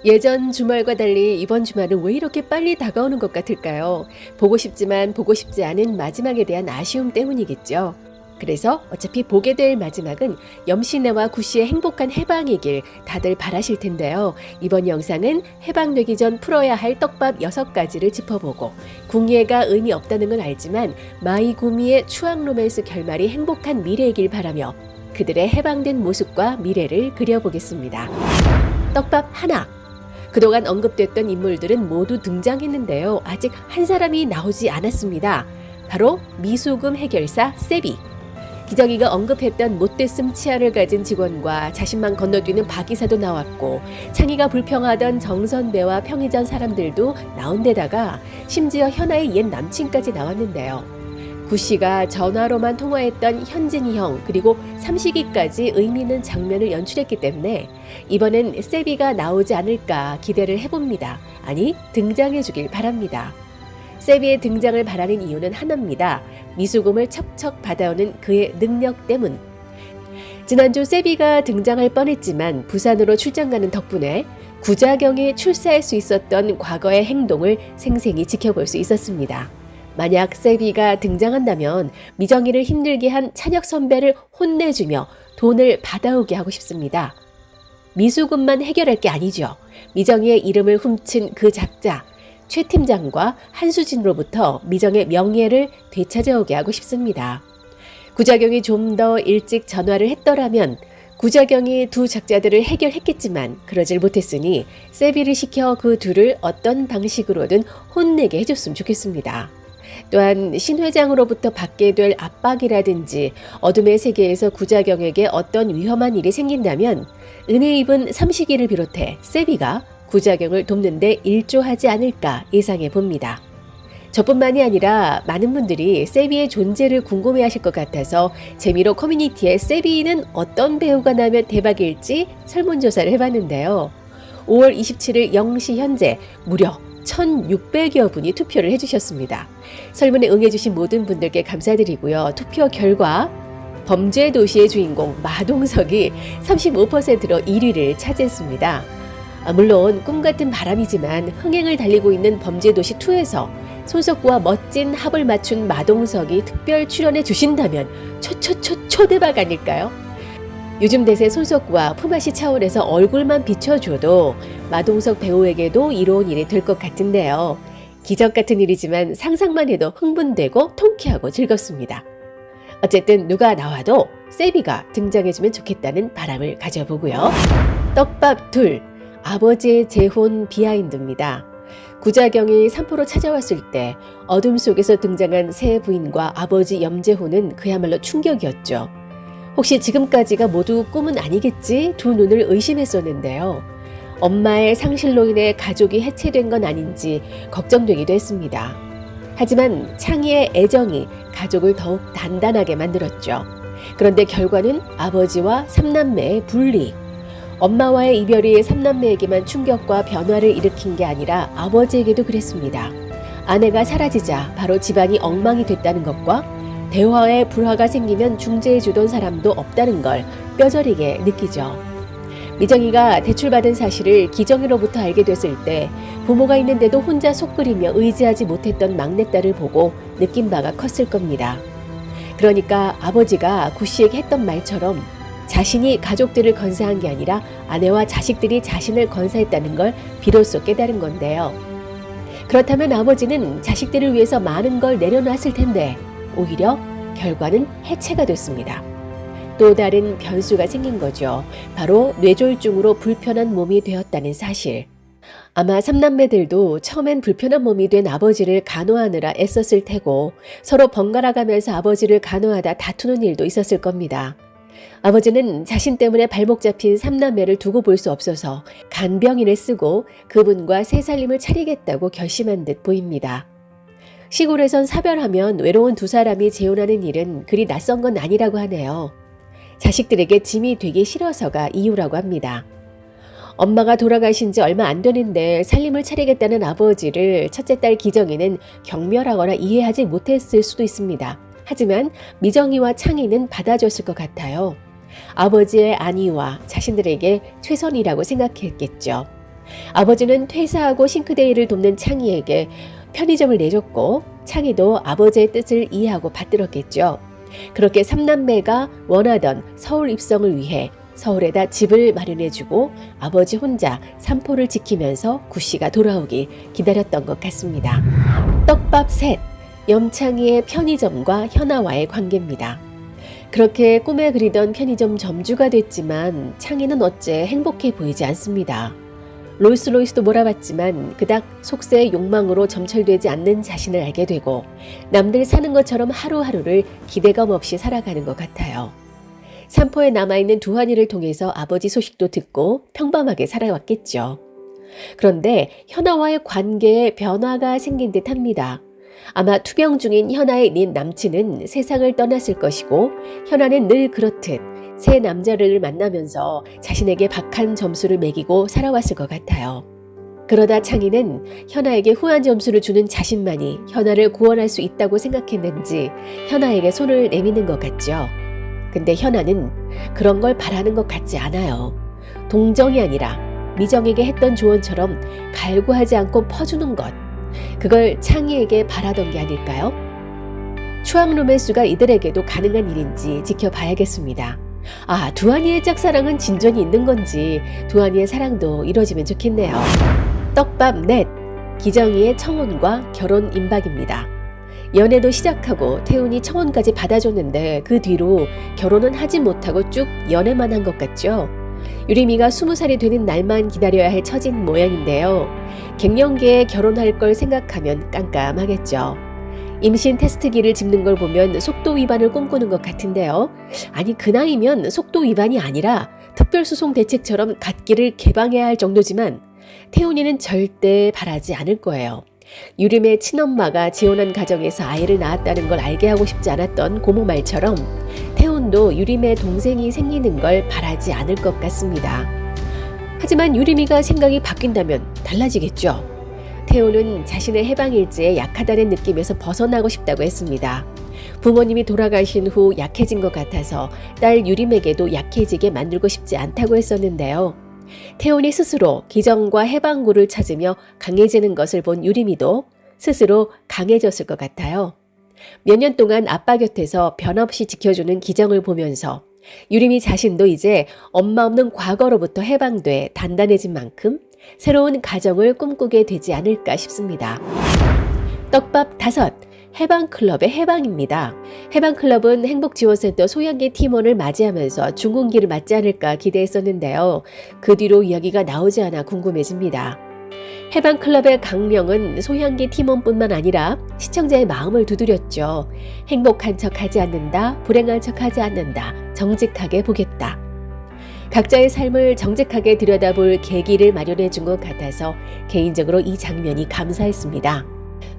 예전 주말과 달리 이번 주말은 왜 이렇게 빨리 다가오는 것 같을까요? 보고 싶지만 보고 싶지 않은 마지막에 대한 아쉬움 때문이겠죠. 그래서 어차피 보게 될 마지막은 염신애와 구씨의 행복한 해방이길 다들 바라실 텐데요. 이번 영상은 해방되기 전 풀어야 할 떡밥 6가지를 짚어보고 궁예가 의미 없다는 건 알지만 마이구미의 추앙 로맨스 결말이 행복한 미래이길 바라며 그들의 해방된 모습과 미래를 그려보겠습니다. 떡밥 하나. 그동안 언급됐던 인물들은 모두 등장했는데요. 아직 한 사람이 나오지 않았습니다. 바로 미소금 해결사 세비. 기정이가 언급했던 못됐음 치아를 가진 직원과 자신만 건너뛰는 박이사도 나왔고 창희가 불평하던 정선배와 평의전 사람들도 나온 데다가 심지어 현아의 옛 남친까지 나왔는데요. 구씨가 전화로만 통화했던 현진이 형 그리고 삼식이까지 의미 있는 장면을 연출했기 때문에 이번엔 세비가 나오지 않을까 기대를 해봅니다. 아니 등장해주길 바랍니다. 세비의 등장을 바라는 이유는 하나입니다. 미수금을 척척 받아오는 그의 능력 때문. 지난주 세비가 등장할 뻔했지만 부산으로 출장 가는 덕분에 구자경이 출사할 수 있었던 과거의 행동을 생생히 지켜볼 수 있었습니다. 만약 세비가 등장한다면 미정이를 힘들게 한 찬혁 선배를 혼내주며 돈을 받아오게 하고 싶습니다. 미수금만 해결할 게 아니죠. 미정이의 이름을 훔친 그 작자 최 팀장과 한수진으로부터 미정의 명예를 되찾아오게 하고 싶습니다. 구자경이 좀 더 일찍 전화를 했더라면 구자경이 두 작자들을 해결했겠지만 그러질 못했으니 세비를 시켜 그 둘을 어떤 방식으로든 혼내게 해줬으면 좋겠습니다. 또한 신 회장으로부터 받게 될 압박이라든지 어둠의 세계에서 구자경에게 어떤 위험한 일이 생긴다면 은혜 입은 삼식이를 비롯해 세비가 구자경을 돕는 데 일조하지 않을까 예상해 봅니다. 저뿐만이 아니라 많은 분들이 세비의 존재를 궁금해하실 것 같아서 재미로 커뮤니티에 세비는 어떤 배우가 나면 대박일지 설문조사를 해봤는데요. 5월 27일 0시 현재 무려 1,600여 분이 투표를 해주셨습니다. 설문에 응해주신 모든 분들께 감사드리고요. 투표 결과 범죄도시의 주인공 마동석이 35%로 1위를 차지했습니다. 물론 꿈같은 바람이지만 흥행을 달리고 있는 범죄도시2에서 손석구와 멋진 합을 맞춘 마동석이 특별 출연해 주신다면 초대박 아닐까요? 요즘 대세 손석구와 품앗이 차원에서 얼굴만 비춰줘도 마동석 배우에게도 이로운 일이 될 것 같은데요. 기적 같은 일이지만 상상만 해도 흥분되고 통쾌하고 즐겁습니다. 어쨌든 누가 나와도 세비가 등장해주면 좋겠다는 바람을 가져보고요. 떡밥 둘, 아버지의 재혼 비하인드입니다. 구자경이 삼포로 찾아왔을 때 어둠 속에서 등장한 새 부인과 아버지 염재호는 그야말로 충격이었죠. 혹시 지금까지가 모두 꿈은 아니겠지? 두 눈을 의심했었는데요. 엄마의 상실로 인해 가족이 해체된 건 아닌지 걱정되기도 했습니다. 하지만 창희의 애정이 가족을 더욱 단단하게 만들었죠. 그런데 결과는 아버지와 삼남매의 분리. 엄마와의 이별이 삼남매에게만 충격과 변화를 일으킨 게 아니라 아버지에게도 그랬습니다. 아내가 사라지자 바로 집안이 엉망이 됐다는 것과 대화에 불화가 생기면 중재해주던 사람도 없다는 걸 뼈저리게 느끼죠. 미정이가 대출받은 사실을 기정이로부터 알게 됐을 때 부모가 있는데도 혼자 속 끓이며 의지하지 못했던 막내딸을 보고 느낀 바가 컸을 겁니다. 그러니까 아버지가 구씨에게 했던 말처럼 자신이 가족들을 건사한 게 아니라 아내와 자식들이 자신을 건사했다는 걸 비로소 깨달은 건데요. 그렇다면 아버지는 자식들을 위해서 많은 걸 내려놨을 텐데 오히려 결과는 해체가 됐습니다. 또 다른 변수가 생긴 거죠. 바로 뇌졸중으로 불편한 몸이 되었다는 사실. 아마 삼남매들도 처음엔 불편한 몸이 된 아버지를 간호하느라 애썼을 테고 서로 번갈아 가면서 아버지를 간호하다 다투는 일도 있었을 겁니다. 아버지는 자신 때문에 발목 잡힌 삼남매를 두고 볼 수 없어서 간병인을 쓰고 그분과 새 살림을 차리겠다고 결심한 듯 보입니다. 시골에선 사별하면 외로운 두 사람이 재혼하는 일은 그리 낯선 건 아니라고 하네요. 자식들에게 짐이 되기 싫어서가 이유라고 합니다. 엄마가 돌아가신 지 얼마 안 되는데 살림을 차리겠다는 아버지를 첫째 딸 기정이는 경멸하거나 이해하지 못했을 수도 있습니다. 하지만 미정이와 창희는 받아줬을 것 같아요. 아버지의 안위와 자신들에게 최선이라고 생각했겠죠. 아버지는 퇴사하고 싱크대 일을 돕는 창희에게 편의점을 내줬고 창희도 아버지의 뜻을 이해하고 받들었겠죠. 그렇게 삼남매가 원하던 서울 입성을 위해 서울에다 집을 마련해주고 아버지 혼자 삼포를 지키면서 구씨가 돌아오길 기다렸던 것 같습니다. 떡밥 셋, 염창희의 편의점과 현아와의 관계입니다. 그렇게 꿈에 그리던 편의점 점주가 됐지만 창희는 어째 행복해 보이지 않습니다. 롤스로이스도 몰아봤지만 그닥 속세의 욕망으로 점철되지 않는 자신을 알게 되고 남들 사는 것처럼 하루하루를 기대감 없이 살아가는 것 같아요. 삼포에 남아있는 두한이를 통해서 아버지 소식도 듣고 평범하게 살아왔겠죠. 그런데 현아와의 관계에 변화가 생긴 듯 합니다. 아마 투병 중인 현아의 옛 남친은 세상을 떠났을 것이고 현아는 늘 그렇듯 새 남자를 만나면서 자신에게 박한 점수를 매기고 살아왔을 것 같아요. 그러다 창희는 현아에게 후한 점수를 주는 자신만이 현아를 구원할 수 있다고 생각했는지 현아에게 손을 내미는 것 같죠. 근데 현아는 그런 걸 바라는 것 같지 않아요. 동정이 아니라 미정에게 했던 조언처럼 갈구하지 않고 퍼주는 것. 그걸 창희에게 바라던 게 아닐까요? 추앙 로맨스가 이들에게도 가능한 일인지 지켜봐야겠습니다. 두한이의 짝사랑은 진전이 있는 건지 두한이의 사랑도 이뤄지면 좋겠네요. 떡밥 넷, 기정이의 청혼과 결혼 임박입니다. 연애도 시작하고 태훈이 청혼까지 받아줬는데 그 뒤로 결혼은 하지 못하고 쭉 연애만 한 것 같죠. 유리미가 20살이 되는 날만 기다려야 할 처진 모양인데요. 갱년기에 결혼할 걸 생각하면 깜깜하겠죠. 임신 테스트기를 짚는 걸 보면 속도 위반을 꿈꾸는 것 같은데요. 아니 그 나이면 속도 위반이 아니라 특별수송 대책처럼 갓길을 개방해야 할 정도지만 태훈이는 절대 바라지 않을 거예요. 유림의 친엄마가 지원한 가정에서 아이를 낳았다는 걸 알게 하고 싶지 않았던 고모 말처럼 태훈도 유림의 동생이 생기는 걸 바라지 않을 것 같습니다. 하지만 유림이가 생각이 바뀐다면 달라지겠죠. 태훈은 자신의 해방일지에 약하다는 느낌에서 벗어나고 싶다고 했습니다. 부모님이 돌아가신 후 약해진 것 같아서 딸 유림에게도 약해지게 만들고 싶지 않다고 했었는데요. 태훈이 스스로 기정과 해방구를 찾으며 강해지는 것을 본 유림이도 스스로 강해졌을 것 같아요. 몇 년 동안 아빠 곁에서 변함없이 지켜주는 기정을 보면서 유림이 자신도 이제 엄마 없는 과거로부터 해방돼 단단해진 만큼 새로운 가정을 꿈꾸게 되지 않을까 싶습니다. 떡밥 다섯, 해방클럽의 해방입니다. 해방클럽은 행복지원센터 소양기 팀원을 맞이하면서 중공기를 맞지 않을까 기대했었는데요. 그 뒤로 이야기가 나오지 않아 궁금해집니다. 해방클럽의 강령은 소양기 팀원뿐만 아니라 시청자의 마음을 두드렸죠. 행복한 척하지 않는다, 불행한 척하지 않는다, 정직하게 보겠다. 각자의 삶을 정직하게 들여다볼 계기를 마련해 준 것 같아서 개인적으로 이 장면이 감사했습니다.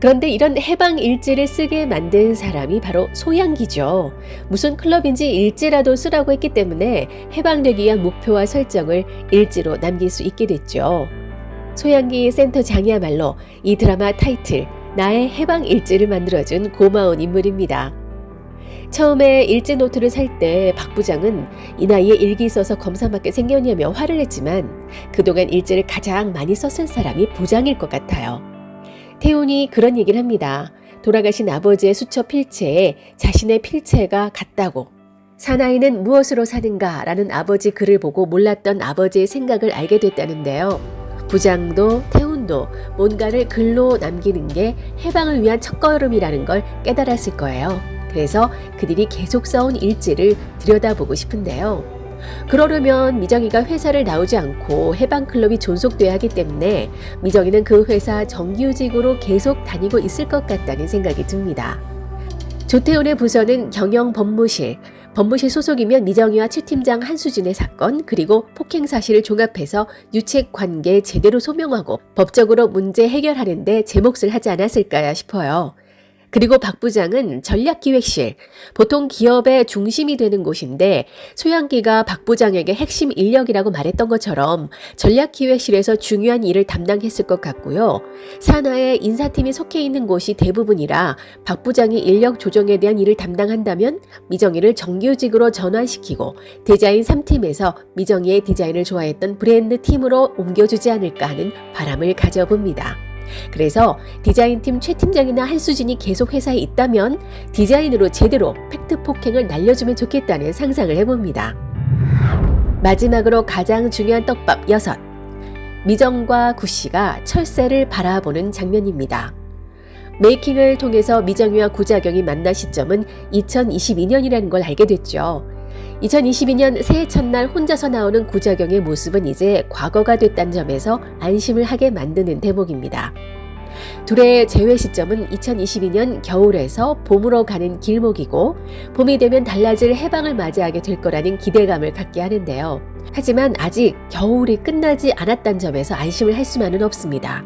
그런데 이런 해방 일지를 쓰게 만든 사람이 바로 소양기죠. 무슨 클럽인지 일지라도 쓰라고 했기 때문에 해방되기 위한 목표와 설정을 일지로 남길 수 있게 됐죠. 소양기 센터장이야말로 이 드라마 타이틀 나의 해방 일지를 만들어준 고마운 인물입니다. 처음에 일지 노트를 살 때 박 부장은 이 나이에 일기 써서 검사받게 생겼냐며 화를 냈지만 그동안 일지를 가장 많이 썼을 사람이 부장일 것 같아요. 태훈이 그런 얘기를 합니다. 돌아가신 아버지의 수첩 필체에 자신의 필체가 같다고. 사나이는 무엇으로 사는가 라는 아버지 글을 보고 몰랐던 아버지의 생각을 알게 됐다는데요. 부장도 태훈도 뭔가를 글로 남기는 게 해방을 위한 첫걸음이라는 걸 깨달았을 거예요. 그래서 그들이 계속 써온 일지를 들여다보고 싶은데요. 그러려면 미정이가 회사를 나오지 않고 해방클럽이 존속돼야 하기 때문에 미정이는 그 회사 정규직으로 계속 다니고 있을 것 같다는 생각이 듭니다. 조태훈의 부서는 경영법무실, 법무실 소속이면 미정이와 최 팀장 한수진의 사건 그리고 폭행 사실을 종합해서 유책 관계 제대로 소명하고 법적으로 문제 해결하는 데 제 몫을 하지 않았을까 싶어요. 그리고 박 부장은 전략기획실, 보통 기업의 중심이 되는 곳인데 소양기가 박 부장에게 핵심 인력이라고 말했던 것처럼 전략기획실에서 중요한 일을 담당했을 것 같고요. 산하에 인사팀이 속해 있는 곳이 대부분이라 박 부장이 인력 조정에 대한 일을 담당한다면 미정이를 정규직으로 전환시키고 디자인 3팀에서 미정이의 디자인을 좋아했던 브랜드 팀으로 옮겨주지 않을까 하는 바람을 가져봅니다. 그래서 디자인팀 최 팀장이나 한수진이 계속 회사에 있다면 디자인으로 제대로 팩트 폭행을 날려주면 좋겠다는 상상을 해봅니다. 마지막으로 가장 중요한 떡밥 6. 미정과 구씨가 철새를 바라보는 장면입니다. 메이킹을 통해서 미정이와 구자경이 만난 시점은 2022년이라는 걸 알게 됐죠. 2022년 새해 첫날 혼자서 나오는 구자경의 모습은 이제 과거가 됐다는 점에서 안심을 하게 만드는 대목입니다. 둘의 재회 시점은 2022년 겨울에서 봄으로 가는 길목이고 봄이 되면 달라질 해방을 맞이하게 될 거라는 기대감을 갖게 하는데요. 하지만 아직 겨울이 끝나지 않았다는 점에서 안심을 할 수만은 없습니다.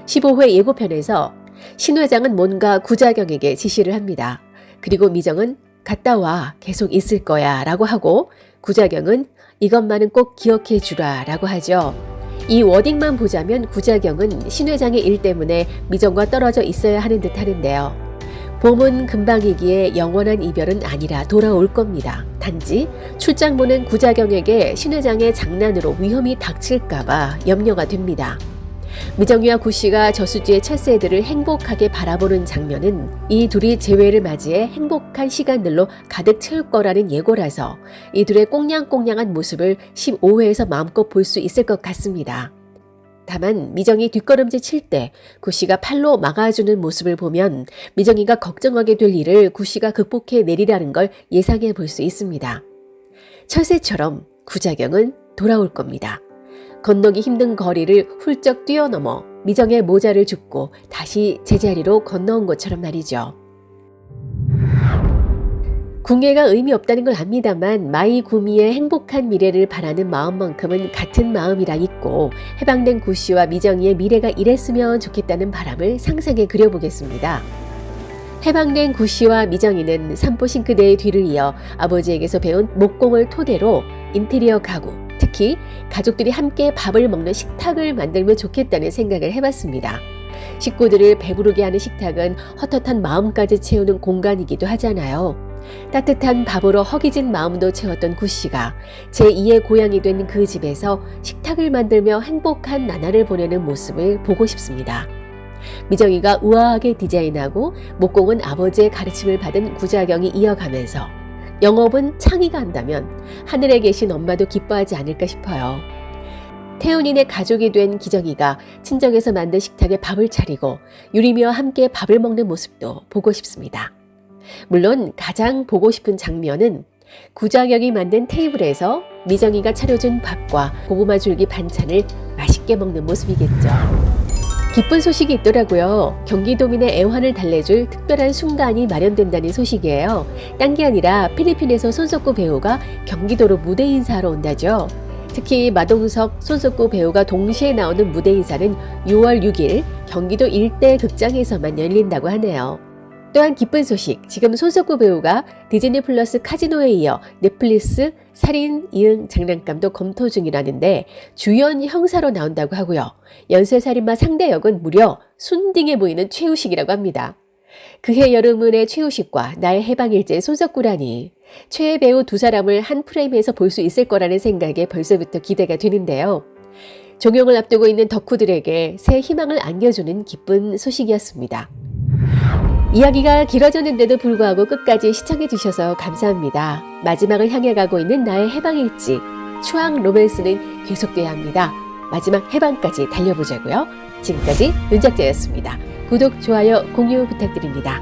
15회 예고편에서 신 회장은 뭔가 구자경에게 지시를 합니다. 그리고 미정은 갔다 와, 계속 있을 거야 라고 하고 구자경은 이것만은 꼭 기억해 주라 라고 하죠. 이 워딩만 보자면 구자경은 신 회장의 일 때문에 미정과 떨어져 있어야 하는 듯 하는데요. 봄은 금방이기에 영원한 이별은 아니라 돌아올 겁니다. 단지 출장 보낸 구자경에게 신 회장의 장난으로 위험이 닥칠까봐 염려가 됩니다. 미정이와 구씨가 저수지의 철새들을 행복하게 바라보는 장면은 이 둘이 재회를 맞이해 행복한 시간들로 가득 채울 거라는 예고라서 이 둘의 꽁냥꽁냥한 모습을 15회에서 마음껏 볼 수 있을 것 같습니다. 다만 미정이 뒷걸음질 칠 때 구씨가 팔로 막아주는 모습을 보면 미정이가 걱정하게 될 일을 구씨가 극복해 내리라는 걸 예상해 볼 수 있습니다. 철새처럼 구자경은 돌아올 겁니다. 건너기 힘든 거리를 훌쩍 뛰어넘어 미정의 모자를 줍고 다시 제자리로 건너온 것처럼 말이죠. 궁예가 의미 없다는 걸 압니다만 마이 구미의 행복한 미래를 바라는 마음만큼은 같은 마음이라 있고 해방된 구씨와 미정이의 미래가 이랬으면 좋겠다는 바람을 상상해 그려보겠습니다. 해방된 구씨와 미정이는 삼포 싱크대의 뒤를 이어 아버지에게서 배운 목공을 토대로 인테리어 가구, 특히 가족들이 함께 밥을 먹는 식탁을 만들면 좋겠다는 생각을 해봤습니다. 식구들을 배부르게 하는 식탁은 헛헛한 마음까지 채우는 공간이기도 하잖아요. 따뜻한 밥으로 허기진 마음도 채웠던 구씨가 제2의 고향이 된 그 집에서 식탁을 만들며 행복한 나날을 보내는 모습을 보고 싶습니다. 미정이가 우아하게 디자인하고 목공은 아버지의 가르침을 받은 구자경이 이어가면서 영업은 창희가 한다면 하늘에 계신 엄마도 기뻐하지 않을까 싶어요. 태훈이네 가족이 된 기정이가 친정에서 만든 식탁에 밥을 차리고 유리미와 함께 밥을 먹는 모습도 보고 싶습니다. 물론 가장 보고 싶은 장면은 구자경이 만든 테이블에서 미정이가 차려준 밥과 고구마 줄기 반찬을 맛있게 먹는 모습이겠죠. 기쁜 소식이 있더라고요. 경기도민의 애환을 달래줄 특별한 순간이 마련된다는 소식이에요. 딴 게 아니라 필리핀에서 손석구 배우가 경기도로 무대 인사하러 온다죠. 특히 마동석, 손석구 배우가 동시에 나오는 무대 인사는 6월 6일 경기도 일대 극장에서만 열린다고 하네요. 또한 기쁜 소식, 지금 손석구 배우가 디즈니 플러스 카지노에 이어 넷플릭스 살인, 이응, 장난감도 검토 중이라는데 주연 형사로 나온다고 하고요. 연쇄살인마 상대 역은 무려 순딩해 보이는 최우식이라고 합니다. 그해 여름은의 최우식과 나의 해방일지의 손석구라니 최애 배우 두 사람을 한 프레임에서 볼 수 있을 거라는 생각에 벌써부터 기대가 되는데요. 종영을 앞두고 있는 덕후들에게 새 희망을 안겨주는 기쁜 소식이었습니다. 이야기가 길어졌는데도 불구하고 끝까지 시청해 주셔서 감사합니다. 마지막을 향해 가고 있는 나의 해방일지, 추앙 로맨스는 계속돼야 합니다. 마지막 해방까지 달려보자고요. 지금까지 윤작자였습니다. 구독, 좋아요, 공유 부탁드립니다.